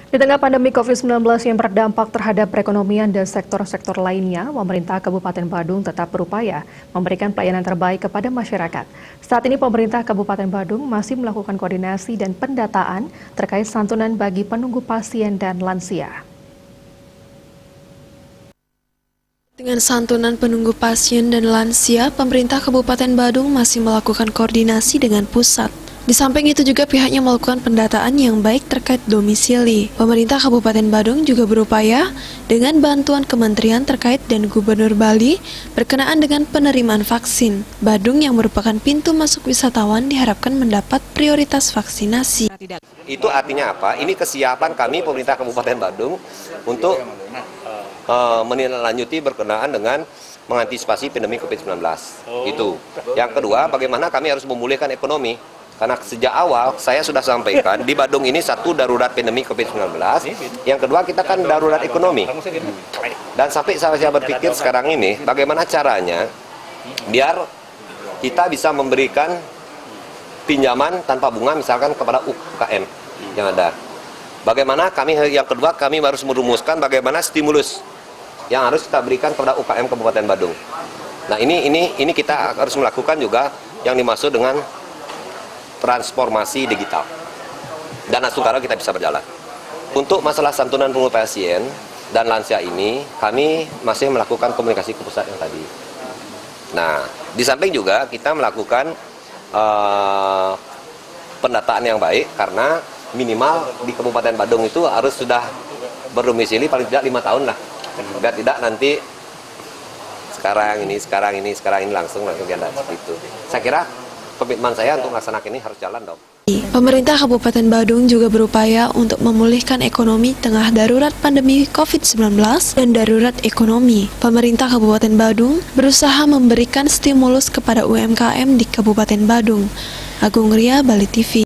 Di tengah pandemi COVID-19 yang berdampak terhadap perekonomian dan sektor-sektor lainnya, pemerintah Kabupaten Badung tetap berupaya memberikan pelayanan terbaik kepada masyarakat. Saat ini pemerintah Kabupaten Badung masih melakukan koordinasi dan pendataan terkait santunan bagi penunggu pasien dan lansia. Dengan santunan penunggu pasien dan lansia, pemerintah Kabupaten Badung masih melakukan koordinasi dengan pusat. Di samping itu juga pihaknya melakukan pendataan yang baik terkait domisili. Pemerintah Kabupaten Badung juga berupaya dengan bantuan kementerian terkait dan Gubernur Bali berkenaan dengan penerimaan vaksin. Badung yang merupakan pintu masuk wisatawan diharapkan mendapat prioritas vaksinasi. Itu artinya apa? Ini kesiapan kami pemerintah Kabupaten Badung untuk menindaklanjuti berkenaan dengan mengantisipasi pandemi COVID-19. Itu. Yang kedua, bagaimana kami harus memulihkan ekonomi. Karena sejak awal saya sudah sampaikan di Badung ini satu darurat pandemi COVID-19, yang kedua kita kan darurat ekonomi. Dan sampai saya berpikir sekarang ini bagaimana caranya biar kita bisa memberikan pinjaman tanpa bunga misalkan kepada UKM yang ada. Bagaimana yang kedua kami harus merumuskan bagaimana stimulus yang harus kita berikan kepada UKM Kabupaten Badung. Nah ini kita harus melakukan juga yang dimaksud dengan transformasi digital, dan langsung kalau kita bisa berjalan. Untuk masalah santunan penunggu pasien dan lansia ini, kami masih melakukan komunikasi ke pusat yang tadi. Nah, di samping juga kita melakukan pendataan yang baik, karena minimal di Kabupaten Badung itu harus sudah berdomisili paling tidak 5 tahun lah, biar tidak nanti sekarang ini langsung dianda seperti itu. Saya kira komitmen saya untuk melaksanakan ini harus jalan dong. Pemerintah Kabupaten Badung juga berupaya untuk memulihkan ekonomi tengah darurat pandemi COVID-19 dan darurat ekonomi. Pemerintah Kabupaten Badung berusaha memberikan stimulus kepada UMKM di Kabupaten Badung. Agung Ria, Bali TV.